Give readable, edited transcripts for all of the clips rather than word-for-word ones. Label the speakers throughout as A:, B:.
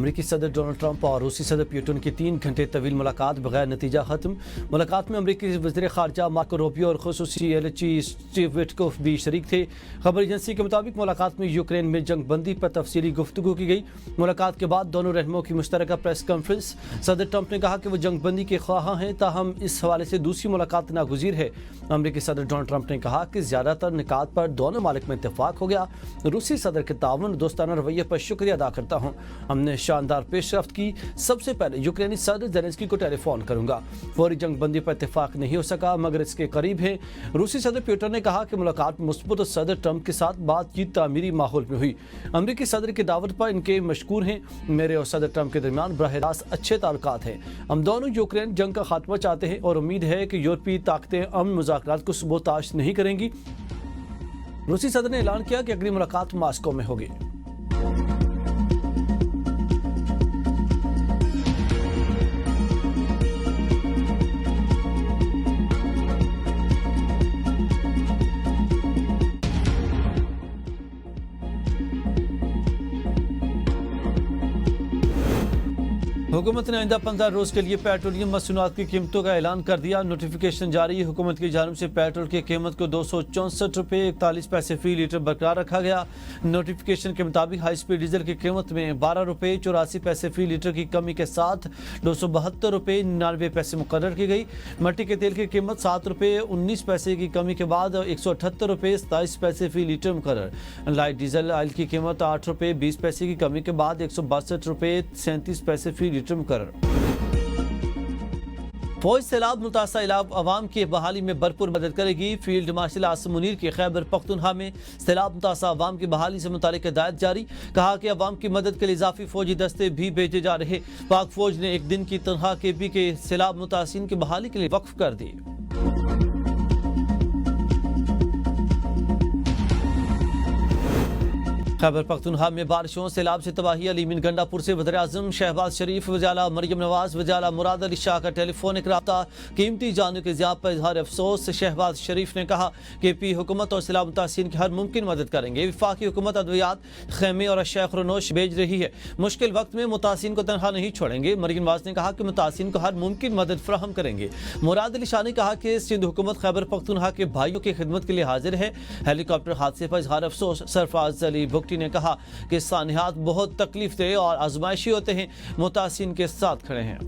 A: अमेरिकी सदर Donald Trump और रूसी सदर पुतिन की 3 घंटे तवील मुलाकात बगैर नतीजा खत्म। मुलाकात में अमेरिकी वज़ीर ख़ारजा मार्को रूबियो और ख़ुसूसी एलची स्टीव विटकोफ भी शरीक थे। खबर एजेंसी के मुताबिक मुलाकात में यूक्रेन में जंग बंदी पर तफसीली गुफ्तगू की गई। मुलाकात के बाद दोनों रहनुमाओं की मुश्तरका प्रेस कॉन्फ्रेंस। सदर ट्रंप ने कहा कि वो जंग बंदी के ख्वाह हैं, ताहम इस हवाले से दूसरी मुलाकात नागुज़ीर है। अमेरिकी सदर डोनाल्ड ट्रंप ने कहा कि ज़्यादातर निकात पर दोनों मालिक में इत्तेफाक हो गया। रूसी सदर के तावन दोस्ताना रवैये पर शुक्रिया अदा करता हूँ। हमने शानदार पेशरफ्त की। सबसे पहले यूक्रेनी सदर ज़ेलेंस्की को टेलीफोन करूंगा। फौरी जंग बंदी पर इत्तेफाक नहीं हो सका मगर इसके करीब है। रूसी सदर पुतिन ने कहा कि मुलाकात मुस्बत सदर ट्रंप के साथ बातचीत तामीरी माहौल में हुई। अमेरिकी सदर की दावत पर इनके मशकूर हैं। मेरे और सदर ट्रंप के दरमियान बराह रास्त अच्छे ताल्लुकात हैं। हम दोनों यूक्रेन जंग का खात्मा चाहते हैं और उम्मीद है कि यूरोपीय ताकतें अमन मुज़ाकरात को सबोताश नहीं करेंगी। रूसी सदर ने ऐलान किया कि अगली मुलाकात मॉस्को में होगी। हुकूमत ने आइंदा 15 रोज के लिए पेट्रोलियम मसूनात की कीमतों का ऐलान कर दिया। नोटिफिकेशन जारी। हुकूमत की जानिब से पेट्रोल की कीमत को 264 रुपये 41 पैसे फी लीटर बरकरार रखा गया। नोटिफिकेशन के मुताबिक हाई स्पीड डीजल की कीमत में 12 रुपये 84 पैसे फी लीटर की कमी के साथ 272 रुपये 99 पैसे मुकर्रर की गई। मट्टी के तेल की कीमत 7 रुपये 19 पैसे की कमी के बाद 178 रुपये 27 पैसे फी लीटर मुकर्रर। लाइट डीजल ऑयल की कीमत 8 रुपये 20 पैसे की कमी के बाद 162 रुपये 37 पैसे फी लीटर मुकर्रर। फौज सैलाब मुतासा अवाम की बहाली में भरपूर मदद करेगी। फील्ड मार्शल आसिम मुनीर की खैबर पख्तूनख्वा में सैलाब मुतासा अवाम की बहाली से मुतालिक हिदायत जारी। कहा कि अवाम की मदद के लिए इजाफी फौजी दस्ते भी भेजे जा रहे। पाक फौज ने एक दिन की तनख्वाह केपी के सैलाब मुतासिन की बहाली के लिए वक्फ कर दी। खैबर पख्तूनख्वा में बारिशों सैलाब से तबाही। अलीमीन गंडापुर से वज़ीर-ए-आज़म शहबाज शरीफ, वज़ीर मरियम नवाज, वज़ीर मुराद अली शाह का टेलीफोनिक रब्ता। कीमती जानों के ज़ियाब पर इजहार अफसोस। शहबाज शरीफ ने कहा कि पी हुकूमत और सैलाब मुतासिन की हर मुमकिन मदद करेंगे। वफाकी हुकूमत अद्वियात, खेमे और अशिया खुरनोश भेज रही है। मुश्किल वक्त में मुतासिन को तनहा नहीं छोड़ेंगे। मरियम नवाज ने कहा कि मुतासिन को हर मुमकिन मदद फराहम करेंगे। मुराद अली शाह ने कहा कि सिंध हुकूमत खैबर पख्तूनख्वा के भाइयों की खिदमत के लिए हाजिर है। हेलीकॉप्टर हादसे पर इजहार अफसोस। सरफराज अली भुगटी ने कहा कि सानियात बहुत तकलीफ दे और आजमाइशी होते हैं। मुतासिन के साथ खड़े हैं।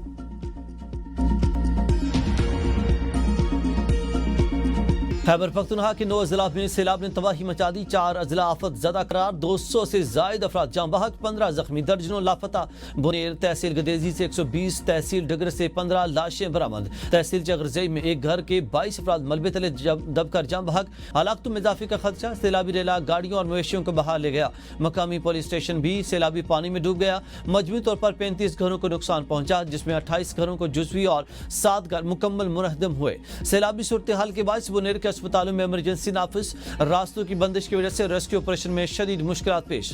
A: खैबर पख्तूनख्वा के 9 अजला में सैलाब ने तबाही मचा दी। 4 अजला आफत ज़दा करार। 200 से जायद अफराद जाँ बहक, 15 जख्मी, दर्जनों लापता। बुनेर तहसील गदेजी से 120, तहसील डगर से 15 लाशें बरामद। तहसील चगरजई में एक घर के 22 अफराद मलबे तले दबकर जाँ बहक। हालात में इजाफे का खदशा। सैलाबी रेला गाड़ियों और मवेशियों को बहा ले गया। मकामी पुलिस स्टेशन भी सैलाबी पानी में डूब गया। मजमूई तौर पर 35 घरों को नुकसान पहुंचा, जिसमें 28 घरों को जुज़वी और 7 घर मुकम्मल मुनहदम हुए। सैलाबी सूरत हाल के बायस बुनेर के अस्पतालों में इमरजेंसी नाफिज। रास्तों की बंदिश की वजह से रेस्क्यू ऑपरेशन में शदीद मुश्किलात पेश।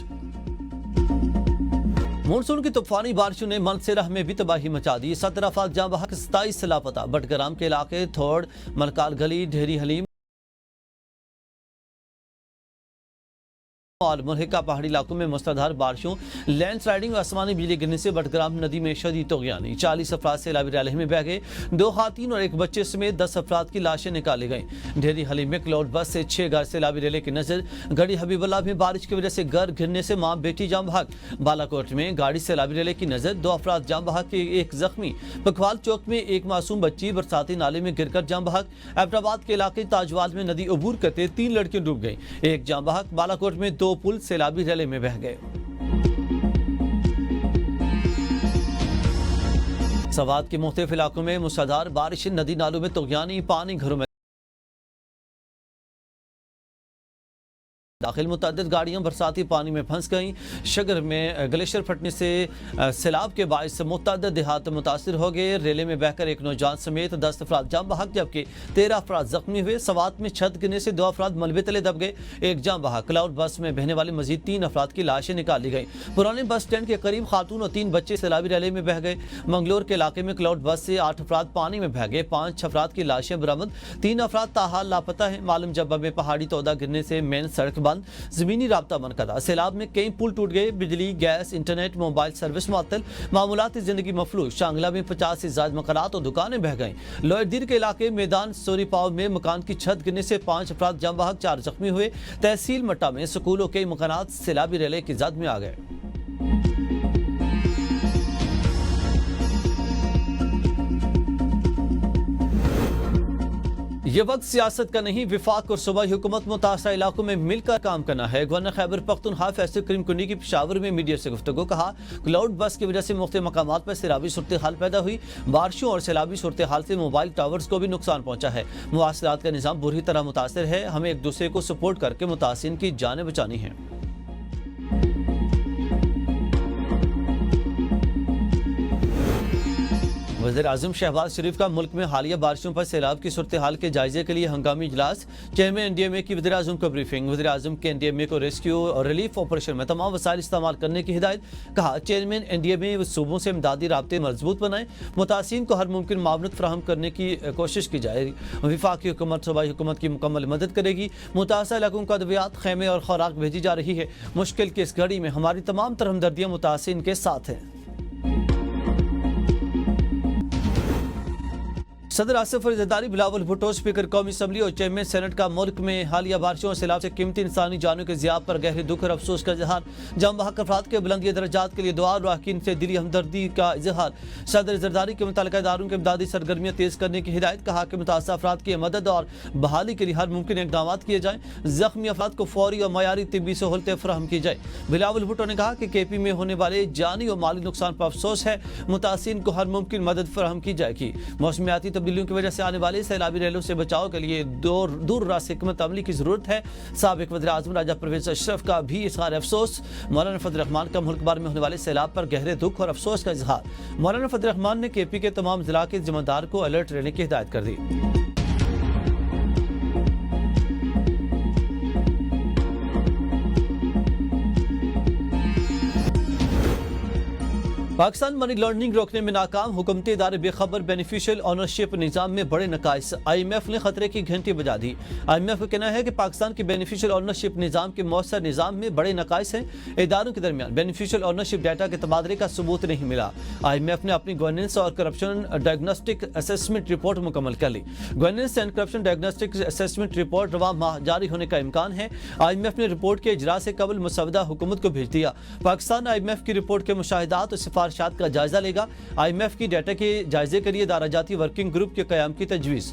A: मानसून की तूफानी बारिशों ने मनसेरह में भी तबाही मचा दी। 17 अफराद जाँ बहक, 27 लापता। बटग्राम के इलाके थोड़, मलकाल गली, ढेरी हलीम और मुरहिका पहाड़ी इलाकों में मुसलाधार बारिशों, लैंडस्लाइडिंग और आसमानी बिजली गिरने से बटग्राम नदी में शदीद तोगयानी। 40 अफराद सैलाबी रैली में बह गए। 2 खातून और एक बच्चे समेत 10 अफराद की लाशें निकाली गईं। ढेरी हलीम में क्लाउड बस से 6 घर सैलाबी रैली की नजर। गढ़ी हबीबुल्लाह में बारिश की वजह से घर गिरने से मां बेटी जाँ बहक। बालाकोट में गाड़ी सैलाबी रैली की नजर। 2 अफराद जाँ बहक, एक जख्मी। पखवाल चौक में एक मासूम बच्ची बरसाती नाले में गिरकर जाँ बहक। एबटाबाद के इलाके ताजवाल में नदी अबूर करते 3 लड़कियां डूब गई, एक जाँ बहक। बालाकोट में 2 पुल सैलाबी रैली में बह गए। सवात के मुख्तलिफ इलाकों में मूसलाधार बारिश, नदी नालों में तुगयानी, पानी घरों में दाखिल। मुतअद्दिद गाड़ियां बरसाती पानी में फंस गईं। शगर में ग्लेशियर फटने से सैलाब के बायस मुतअद्दिद देहात मुतासिर हो गए। रेले में बहकर एक नौजवान समेत 10 अफराद जाँ बहक, जबकि 13 अफराद जख्मी हुए। सवात में छत गिरने से 2 अफराद मलबे तले दब गए, एक जाँ बहक। क्लाउड बस में बहने वाले मजीद 3 अफराद की लाशें निकाली गई। पुराने बस स्टैंड के करीब खातून और 3 बच्चे सैलाबी रैली में बह गए। मंगलोर के इलाके में क्लाउड बस से 8 अफराद पानी में बह गए। 5 अफराद की लाशें बरामद, 3 अफराद ताहाल लापता है। मालूम जब्बा में पहाड़ी तोदा गिरने से मेन सड़क बंद, जमीनी राब्ता मनकदा। सैलाब में कई पुल टूट गए, बिजली, गैस, इंटरनेट, मोबाइल सर्विस मुअत्तल, मामूलाती जिंदगी मफलूज। शांगला में 50 से ज्यादा मकानात और दुकानें बह गईं। लोहरदीर के इलाके मैदान सोरीपाव में मकान की छत गिरने से 5 अफराद जाम बहक, 4 जख्मी हुए। तहसील मट्टा में स्कूलों के मकानात सैलाबी रेले की जद में आ गए। ये वक्त सियासत का नहीं, विफाक और सूबाई हुकूमत मुतासरा इलाकों में मिलकर काम करना है। गवर्नर खैबर पख्तूनख्वा फैसल करीम कुंडी की पेशावर में मीडिया से गुफ्तगू। कहा, क्लाउड बस की वजह से मुख्तलिफ मकामात पर सैलाबी सूरत हाल पैदा हुई। बारिशों और सैलाबी सूरत हाल से मोबाइल टावर्स को भी नुकसान पहुंचा है। मुवासलात का निज़ाम बुरी तरह मुतासर है। हमें एक दूसरे को सपोर्ट करके मुतासिरीन की जानें बचानी है। वज़ीर-ए-आज़म शहबाज शरीफ का मुल्क में हालिया बारिशों पर सैलाब की सूरत हाल के जायजे के लिए हंगामी इजलास। चेयरमैन एनडीएमए की वज़ीर-ए-आज़म को ब्रीफिंग। वज़ीर-ए-आज़म के एनडीएमए को रेस्क्यू और रिलीफ ऑपरेशन में तमाम वसाइल इस्तेमाल करने की हिदायत। कहा, चेयरमैन एनडीएमए सूबों से इमदादी राब्ते मजबूत बनाएं, मुतासिरीन को हर मुमकिन मावनत फराहम करने की कोशिश की जाए। वफाकी हुकूमत सूबाई हुकूमत की मुकम्मल मदद करेगी। मुतासरा इलाकों को अद्वियात, खैमे और खुराक भेजी जा रही है। मुश्किल की इस घड़ी में हमारी तमाम तरह हमदर्दियाँ मुतासिरीन के साथ हैं। सदर आसिफ अली ज़रदारी, बिलावल भुट्टो, स्पीकर कौमी असम्बली और चेयरमैन सेनेट का मुल्क में हालिया बारिशों और सैलाब से कीमती इंसानी जानों के ज़ियाब पर गहरे दुख और अफसोस का इजहार। जाम बहक अफराद के बुलंदी दर्जात के लिए दुआ और अरकान से दिली हमदर्दी का इजहार। सदर ज़रदारी के मुतल्लिका इदारों के इमदादी सरगर्मियाँ तेज़ करने की हिदायत। कहा कि मुतासर अफराद की मदद और बहाली के लिए हर मुमकिन इक़दाम किए जाएँ। ज़ख्मी अफराद को फौरी और मयारी तिब्बी सहूलतें फराहम की जाए। बिलावल भुट्टो ने कहा कि KP में होने वाले जानी और माली नुकसान पर अफसोस है। मुतासिरीन को हर मुमकिन मदद फराहम की जाएगी। मौसमियाती तब्दीलियों की वजह से आने वाले सैलाबी रैलों से बचाव के लिए दूर रास हिकमत अमली की जरूरत है। साबिक वज़ीर-ए-आज़म राजा परवेज़ अशरफ का भी इज़हार अफसोस। मौलाना फजल रहमान का मुल्क भर में होने वाले सैलाब पर गहरे दुख और अफसोस का इज़हार। मौलाना फजल रहमान ने KP के तमाम जिला के जिम्मेदार को अलर्ट रहने की हिदायत कर दी। पाकिस्तान मनी लॉन्ड्रिंग रोकने में नाकाम, हुकूमती इदारे बेखबर। बेनिफिशियल ऑनरशिप निज़ाम में बड़े नकाइस। IMF ने खतरे की घंटी बजा दी। IMF का कहना है कि पाकिस्तान के बेनिफिशियल ऑनरशिप निज़ाम के मौसर निज़ाम में बड़े नकाइस हैं। इदारों के दरमियान बेनिफिशियल ऑनरशिप डाटा के तबादले का सबूत नहीं मिला। IMF ने अपनी गवर्नेंस और करप्शन डायग्नोस्टिक असेसमेंट रिपोर्ट मुकम्मल कर ली। Governance and corruption diagnostic assessment report रवां माह जारी होने का इम्कान है। IMF ने रिपोर्ट के इजरा से कबल मुसवदा हुकूमत को भेज दिया। पाकिस्तान IMF की रिपोर्ट के मुशाहिदात और सिफारिशात का जायजा लेगा। IMF की डाटा के जायजे के लिए दाराजाती वर्किंग ग्रुप के क़याम की तजवीज़।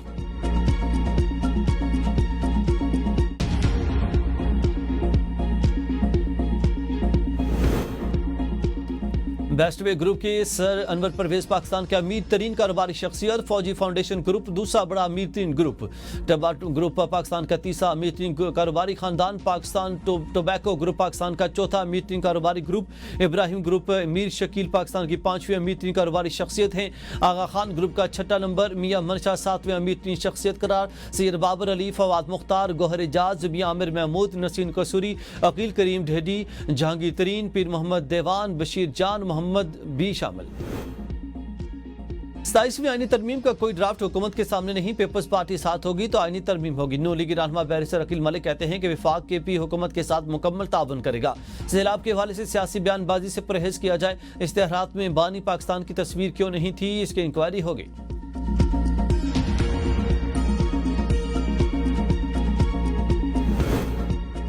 A: बेस्ट वे ग्रुप के सर अनवर परवेज पाकिस्तान के अमीर तरीन कारोबारी शख्सियत। फौजी फाउंडेशन ग्रुप दूसरा बड़ा अमीर तरीन ग्रुप। टबाटो ग्रुप पाकिस्तान का तीसरा अमीर तरीन कारोबारी खानदान। पाकिस्तान टोबैको ग्रुप पाकिस्तान का चौथा अमीर तरीन कारोबारी ग्रुप। इब्राहिम ग्रुप मीर शकील पाकिस्तान की 5वीं अमीर तरीन कारोबारी शख्सियत हैं। आगा खान ग्रुप का 6ठा नंबर। मियाँ मनशा 7वें अमीर तरीन शख्सियत करार। सैयद बाबर अली, फवाद मुख्तार, गौहर एजाज, मियाँ आमिर महमूद, नसीन कसूरी, अकील करीम ढेडी, जहांगीर तरीन, पीर मोहम्मद देवान, बशीर जान, मोहम्मद भी शामिल। 27वीं आईनी तरमीम का कोई ड्राफ्ट हुकूमत के सामने नहीं। पीपल्स पार्टी साथ होगी तो आईनी तरमीम होगी। नू लीगी रहनुमा बैरिस्टर अकील मलिक कहते हैं कि विफाक KP हुकूमत के साथ मुकम्मल ताउन करेगा। सैलाब के हवाले से सियासी बयानबाजी से परहेज किया जाए। इश्तिहारात में बानी पाकिस्तान की तस्वीर क्यों नहीं थी, इसकी इंक्वायरी होगी।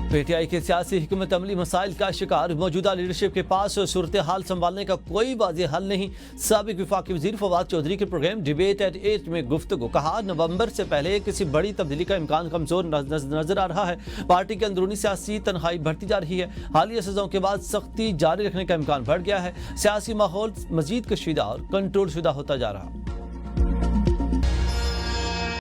A: PTI के सियासी हिकमत अमली मसाइल का शिकार। मौजूदा लीडरशिप के पास सूरत हाल संभालने का कोई वाज़ेह हल नहीं। साबिक वफाकी वज़ीर फवाद चौधरी के प्रोग्राम डिबेट एट 8 में गुफ्तगू। कहा, नवंबर से पहले किसी बड़ी तब्दीली का इम्कान कमजोर नजर आ रहा है। पार्टी के अंदरूनी सियासी तन्हाई बढ़ती जा रही है। हालिया सजाओं के बाद सख्ती जारी रखने का इम्कान बढ़ गया है। सियासी माहौल मजीद कशीदा और कंट्रोल शुदा होता जा रहा है।